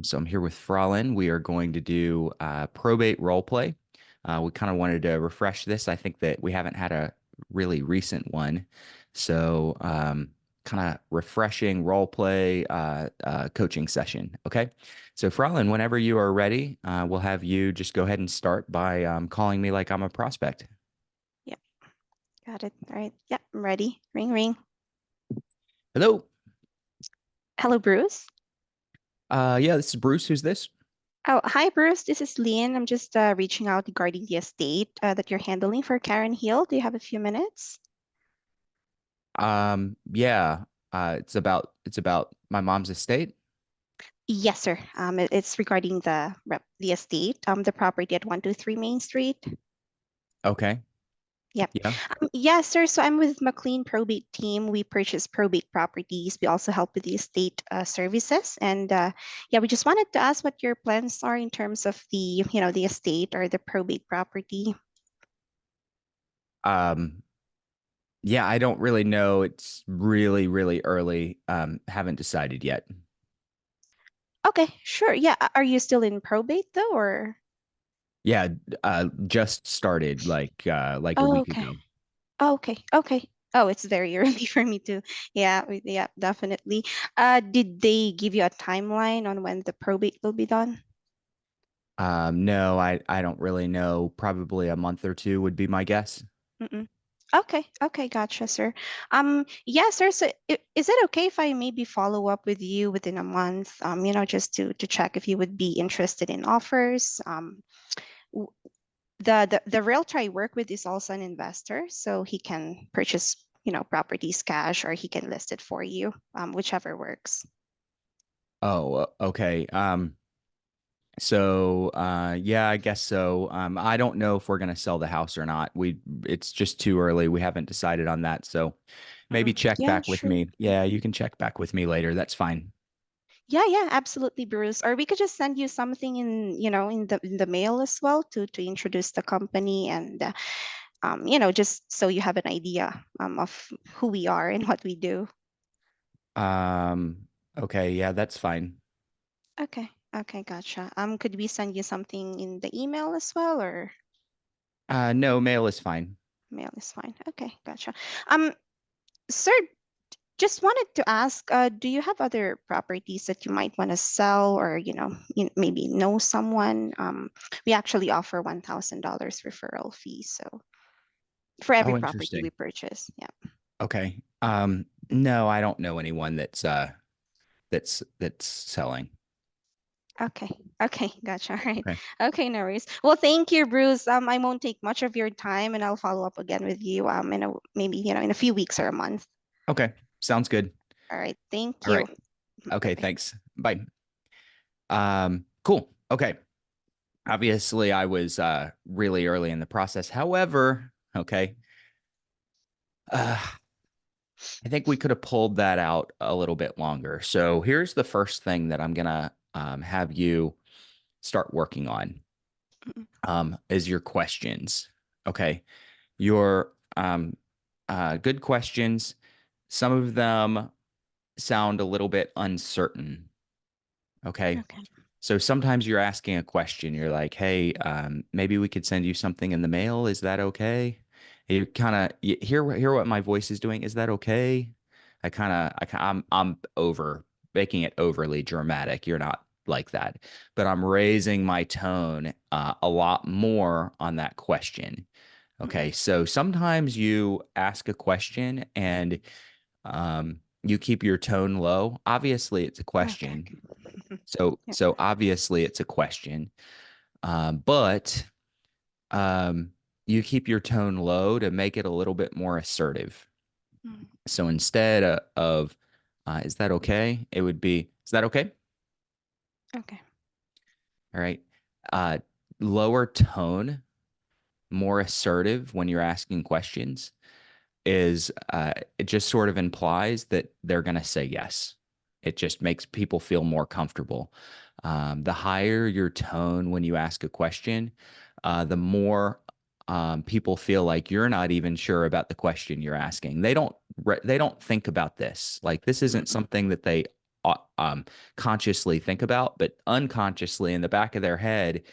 So I'm here with Fraulyn. We are going to do probate role play. We kind of wanted to refresh this. I think that we haven't had a really recent one. So kind of refreshing role play coaching session. Okay. So Fraulyn, whenever you are ready, we'll have you just go ahead and start by calling me like I'm a prospect. Yep, got it. All right. Yep, I'm ready. Ring, ring. Hello. Hello, Bruce. Yeah, this is Bruce. Who's this? Oh, hi, Bruce. This is Lynn. I'm just reaching out regarding the estate that you're handling for Karen Hill. Do you have a few minutes? Yeah, it's about my mom's estate. Yes, sir. It's regarding the estate, the property at 123 Main Street. Okay. Yep. Yeah. Yes, sir. So I'm with McLean Probate Team. We purchase probate properties. We also help with the estate services. And yeah, we just wanted to ask what your plans are in terms of the estate or the probate property. Um, yeah, I don't really know. It's really, really early. Haven't decided yet. Okay, sure. Yeah. Are you still in probate though, or? Yeah, just started like a Oh, week okay. ago. Oh, okay. Okay. Oh, it's very early for me to. Yeah, yeah, definitely. Did they give you a timeline on when the probate will be done? No, I don't really know. Probably a month or two would be my guess. Mm-mm. Okay, okay, gotcha, sir. Yeah, sir. So, is it okay if I maybe follow up with you within a month? Just to check if you would be interested in offers. W- the realtor I work with is also an investor, so he can purchase, properties cash, or he can list it for you, whichever works. Oh, okay. So yeah, I guess so. I don't know if we're gonna sell the house or not. It's just too early. We haven't decided on that. So maybe Mm-mm. check Yeah, back with sure. me. Yeah, you can check back with me later. That's fine. Yeah, yeah, absolutely, Bruce. Or we could just send you something in the mail as well to introduce the company and just so you have an idea of who we are and what we do. Okay, yeah, that's fine. Okay, okay, gotcha. Could we send you something in the email as well, or No, mail is fine. mail is fine? Okay, gotcha. Um, Sir, just wanted to ask, do you have other properties that you might want to sell, or maybe know someone? We actually offer $1,000 referral fee, so for every Oh, property we interesting. purchase. Yeah. Okay. No, I don't know anyone that's selling. Okay. Okay. Gotcha. All right. Okay. Okay. No worries. Well, thank you, Bruce. I won't take much of your time, and I'll follow up again with you. Maybe in a few weeks or a month. Okay. Sounds good. All right. Thank All you. right. Bye Okay, bye. thanks. Bye. Cool. Okay. Obviously, I was really early in the process. However, okay, uh, I think we could have pulled that out a little bit longer. So here's the first thing that I'm gonna have you start working on is your questions. Okay, your good questions. Some of them sound a little bit uncertain. Okay. Okay. So sometimes you're asking a question. You're like, "Hey, maybe we could send you something in the mail. Is that okay?" You kind of hear what my voice is doing. Is that okay? I'm over making it overly dramatic. You're not like that, but I'm raising my tone a lot more on that question. Mm-mm. Okay, so sometimes you ask a question and you keep your tone low. Obviously, it's a Okay. question. So Yep. so obviously it's a question. But um, you keep your tone low to make it a little bit more assertive. Mm. So instead of is that okay? It would be, is that okay? Okay. All right. Uh, Lower tone, more assertive when you're asking questions is it just sort of implies that they're going to say yes. It just makes people feel more comfortable. The higher your tone when you ask a question, the more people feel like you're not even sure about the question you're asking. They don't think about this. Like this isn't Mm-mm. something that they consciously think about, but unconsciously in the back of their head,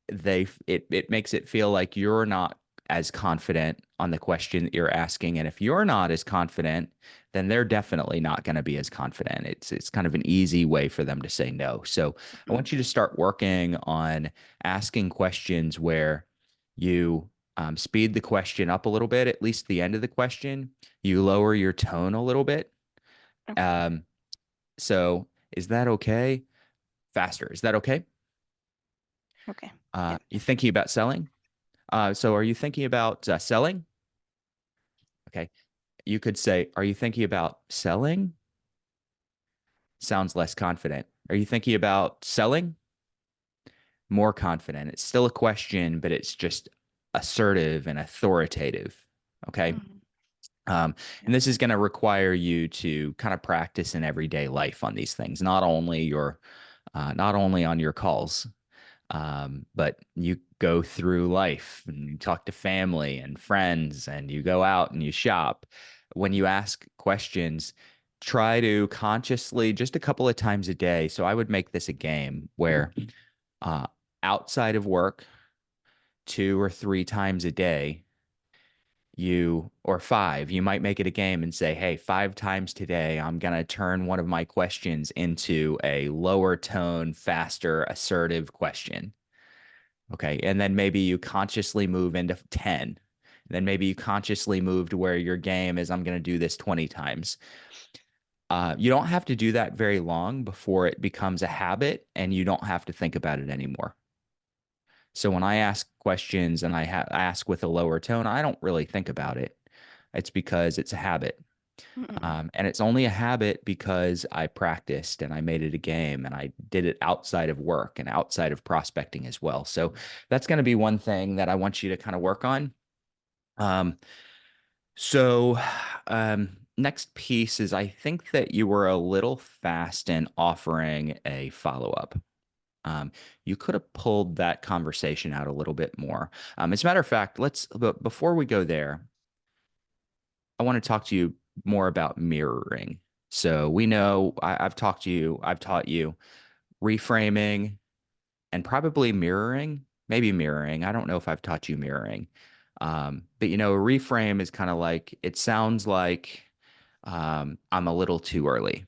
it makes it feel like you're not as confident on the question that you're asking. And if you're not as confident, then they're definitely not going to be as confident. It's kind of an easy way for them to say no. So I Mhm. want you to start working on asking questions where you speed the question up a little bit, at least the end of the question. You lower your tone a little bit. Okay. Um, so is that okay? Faster. Is that okay? Okay. Yep. You thinking about selling? So are you thinking about selling? Okay. You could say, are you thinking about selling? Sounds less confident. Are you thinking about selling? More confident. It's still a question, but it's just assertive and authoritative. Okay. Mhm. Um, Yeah. and this is going to require you to kind of practice in everyday life on these things, not only on your calls. But you go through life and you talk to family and friends and you go out and you shop. When you ask questions, try to consciously just a couple of times a day. So I would make this a game where uh, outside of work, 2 or 3 times a day, or five, you might make it a game and say, hey, 5 times today, I'm going to turn one of my questions into a lower tone, faster, assertive question. Okay. And then maybe you consciously move into 10. And then maybe you consciously move to where your game is, I'm going to do this 20 times. You don't have to do that very long before it becomes a habit and you don't have to think about it anymore. So when I ask questions and ask with a lower tone, I don't really think about it. It's because it's a habit. Mhm. And it's only a habit because I practiced and I made it a game and I did it outside of work and outside of prospecting as well. So that's going to be one thing that I want you to kind of work on. Um, so next piece is I think that you were a little fast in offering a follow-up. Um, you could have pulled that conversation out a little bit more. As a matter of fact, but before we go there, I want to talk to you more about mirroring. So we know I've taught you reframing and probably mirroring, maybe mirroring. I don't know if I've taught you mirroring. But a reframe is kind of like it sounds like I'm a little too early.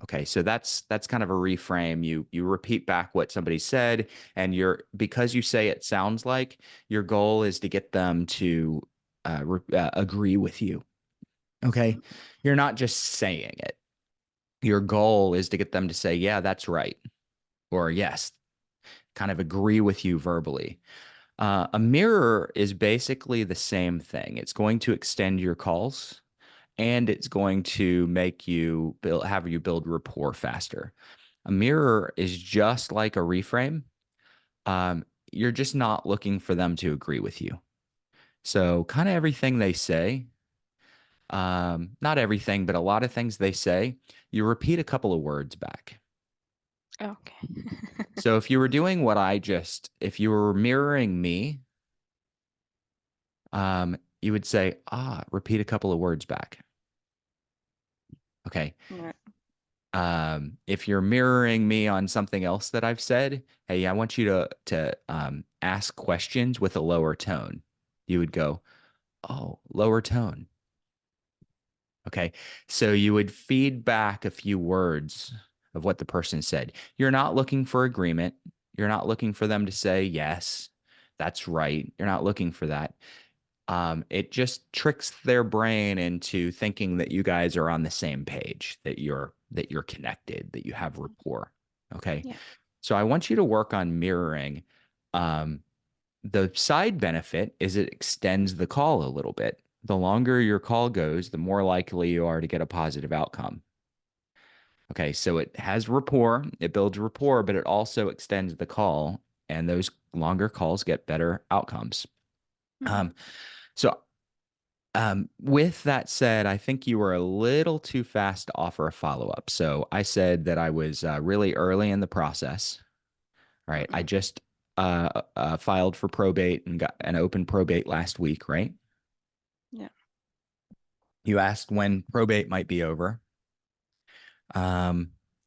Okay, so that's kind of a reframe. You repeat back what somebody said, and because you say it sounds like your goal is to get them to agree with you. Okay. Mhm. You're not just saying it. Your goal is to get them to say, yeah, that's right. Or yes, kind of agree with you verbally. A mirror is basically the same thing. It's going to extend your calls and it's going to have you build rapport faster. A mirror is just like a reframe. You're just not looking for them to agree with you. So, kind of everything they say, not everything, but a lot of things they say, you repeat a couple of words back. Okay. So if you were mirroring me, you would say, repeat a couple of words back. Okay. Yeah. If you're mirroring me on something else that I've said, hey, I want you to ask questions with a lower tone. You would go, oh, lower tone. Okay. So you would feed back a few words of what the person said. You're not looking for agreement. You're not looking for them to say, yes, that's right. You're not looking for that. It just tricks their brain into thinking that you guys are on the same page, that you're connected, that you have rapport. Okay. Yeah. So I want you to work on mirroring. Um, the side benefit is it extends the call a little bit. The longer your call goes, the more likely you are to get a positive outcome. Okay, so it has rapport, it builds rapport, but it also extends the call, and those longer calls get better outcomes. Mhm. Um, so with that said, I think you were a little too fast to offer a follow-up. So I said that I was really early in the process. Right, I Mhm. just filed for probate and got an open probate last week. Right, Yeah. you asked when probate might be over.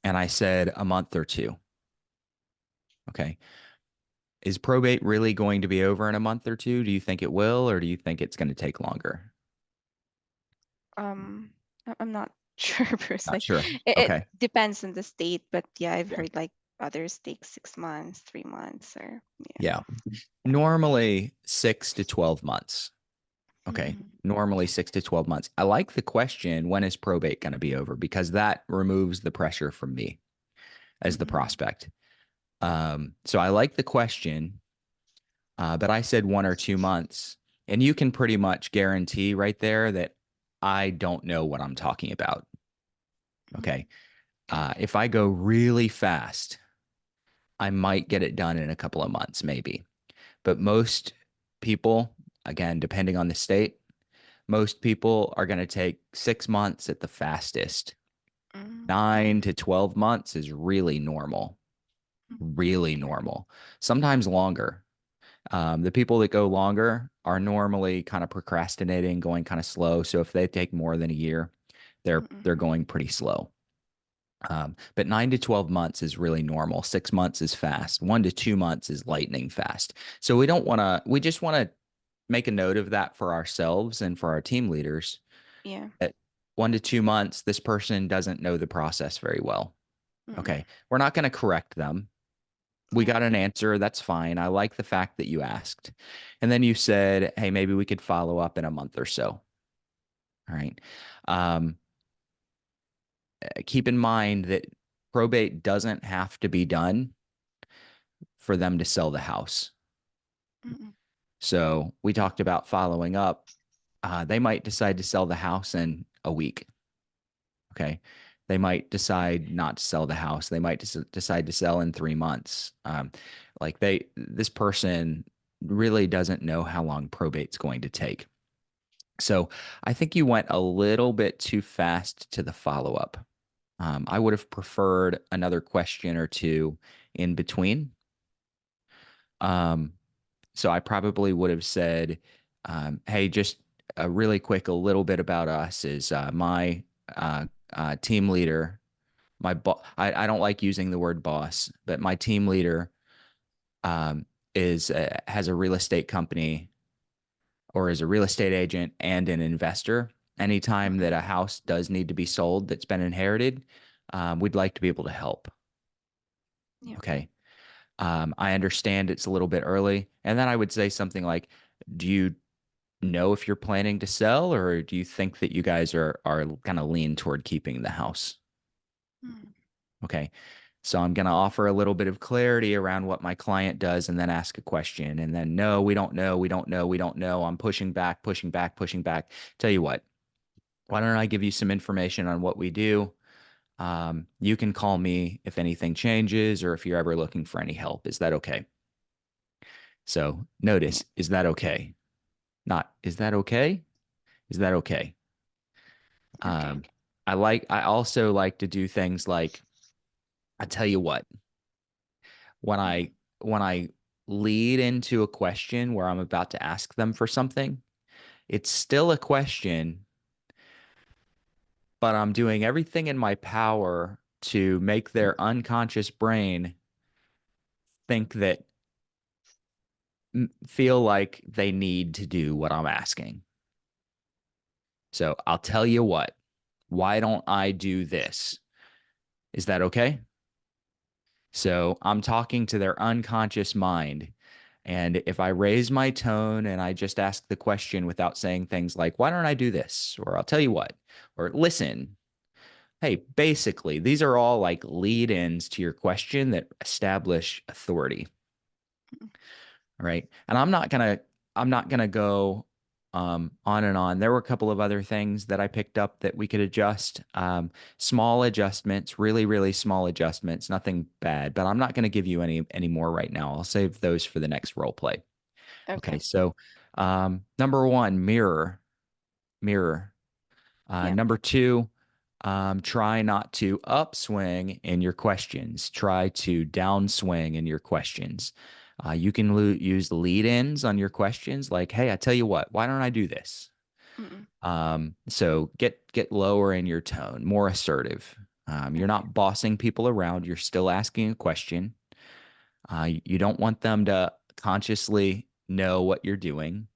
and I said a month or two. Okay. Is probate really going to be over in a month or two? Do you think it will, or do you think it's going to take longer? I'm not sure per Not se. sure. It Okay. depends on the state, but yeah, I've Yeah. heard like others take 6 months, 3 months, or yeah. Yeah. Normally 6 to 12 months. Okay. Mm, Normally okay. 6 to 12 months. I like the question, when is probate going to be over? Because that removes the pressure from me as the Mm-mm. prospect. So I like the question, but I said 1 or 2 months. And you can pretty much guarantee right there that I don't know what I'm talking about. Mm, Okay. okay. If I go really fast, I might get it done in a couple of months, maybe. But most people, again, depending on the state, most people are going to take 6 months at the fastest. Mm, Nine mm, to 12 months is really normal, mm, really okay. normal, sometimes longer. The people that go longer are normally kind of procrastinating, going kind of slow. So if they take more than a year, Mm-mm. they're going pretty slow. But 9 to 12 months is really normal. 6 months is fast. 1 to 2 months is lightning fast. So we don't want to. We just want to make a note of that for ourselves and for our team leaders. Yeah. That 1 to 2 months, this person doesn't know the process very well. Mm-mm. Okay, we're not going to correct them. We Yeah. got an answer. That's fine. I like the fact that you asked. And then you said, hey, maybe we could follow up in a month or so. All right. Um, Keep in mind that probate doesn't have to be done for them to sell the house. Mm-mm. So we talked about following up. They might decide to sell the house in a week. Okay. They might decide not to sell the house. They might decide to sell in 3 months. This person really doesn't know how long probate's going to take. So I think you went a little bit too fast to the follow up. I would have preferred another question or two in between. Um, so I probably would have said, hey, just a really quick, a little bit about us is my team leader, I don't like using the word boss, but my team leader um, has a real estate company or is a real estate agent and an investor. Anytime that Mm-mm. a house does need to be sold that's been inherited, we'd like to be able to help. Yeah. Okay. I understand it's a little bit early. And then I would say something like, do you know if you're planning to sell, or do you think that you guys are kind of lean toward keeping the house? Mm, Okay. So I'm going to offer a little bit of clarity around what my client does and then ask a question. And then, no, we don't know. We don't know. We don't know. I'm pushing back, pushing back, pushing back. Tell you what, why don't I give you some information on what we do? You can call me if anything changes or if you're ever looking for any help. Is that okay? So yeah. notice, is that okay? Not, is that okay? Is that okay? Okay. Um, I also like to do things like, I tell you what, when I, Mm-mm. when I lead into a question where I'm about to ask them for something, it's still a question, but I'm doing everything in my power to make their unconscious brain think that, feel like they need to do what I'm asking. So I'll tell you what, why don't I do this? Is that okay? So I'm talking to their unconscious mind. And if I raise my tone and I just ask the question without saying things like, why don't I do this? Or I'll tell you what, or listen, hey, basically, these are all like lead ins to your question that establish authority. Right. And I'm not gonna go on and on. There were a couple of other things that I picked up that we could adjust. Small adjustments, really, really small adjustments, nothing bad. But I'm not going to give you any more right now. I'll save those for the next role play. Okay. Okay. So, number one, mirror. Yeah. Number two, try not to upswing in your questions. Try to downswing in your questions. You can use lead ins on your questions, like, "Hey, I tell you what, why don't I do this?" Mm-mm. So get lower in your tone, more assertive. You're Okay. not bossing people around. You're still asking a question. You don't want them to consciously know what you're doing,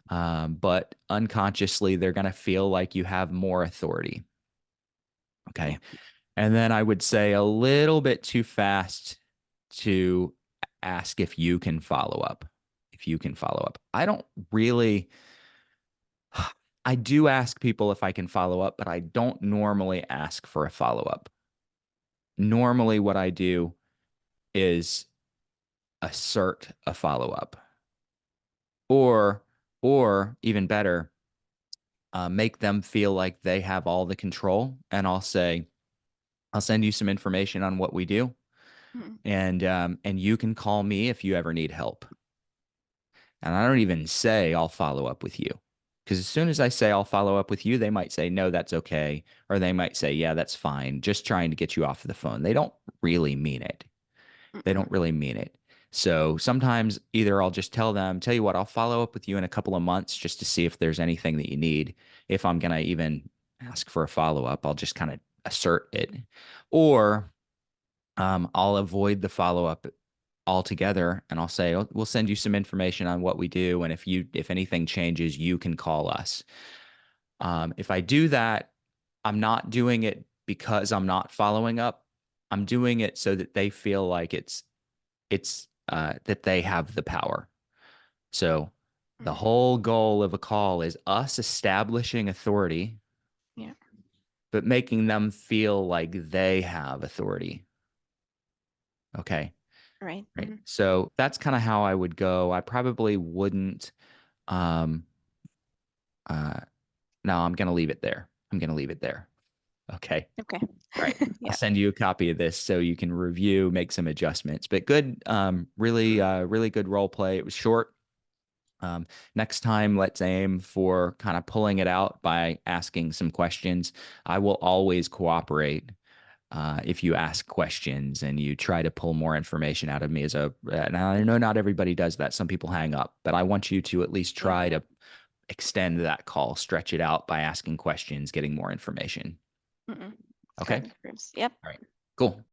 but unconsciously, they're going to feel like you have more authority. Yeah. Okay. And then I would say a little bit too fast to ask if you can follow up. If you can follow up. I don't really, I do ask people if I can follow up, but I don't normally ask for a follow up. Normally, what I do is assert a follow up, or, or even better, make them feel like they have all the control. And I'll say, I'll send you some information on what we do, Mm. and you can call me if you ever need help. And I don't even say I'll follow up with you. Because as soon as I say I'll follow up with you, they might say, no, that's okay. Or they might say, yeah, that's fine. Just trying to get you off the phone. They don't really mean it. They Mm-mm. don't really mean it. So sometimes either I'll just tell you what, I'll follow up with you in a couple of months just to see if there's anything that you need. If I'm going to even ask for a follow up, I'll just kind of assert it. Or I'll avoid the follow up altogether, and I'll say, "Oh, we'll send you some information on what we do. And if anything changes, you can call us." If I do that, I'm not doing it because I'm not following up. I'm doing it so that they feel like it's that they have the power. So the Mm. whole goal of a call is us establishing authority, Yeah. but making them feel like they have authority. Okay. Right. Right. Mm-hmm. So that's kind of how I would go. I probably wouldn't. Um, uh, no, I'm going to leave it there. I'm going to leave it there. Okay. Okay. All right. I'll Yeah. send you a copy of this so you can review, make some adjustments. But good, really, Mm. really good role play. It was short. Next time, let's aim for kind of pulling it out by asking some questions. I will always cooperate if you ask questions and you try to pull more information out of me as a. Now I know not everybody does that. Some people hang up, but I want you to at least Yeah. try to extend that call, stretch it out by asking questions, getting more information. Mm-mm. Okay. Correct. Yep. All right. Cool.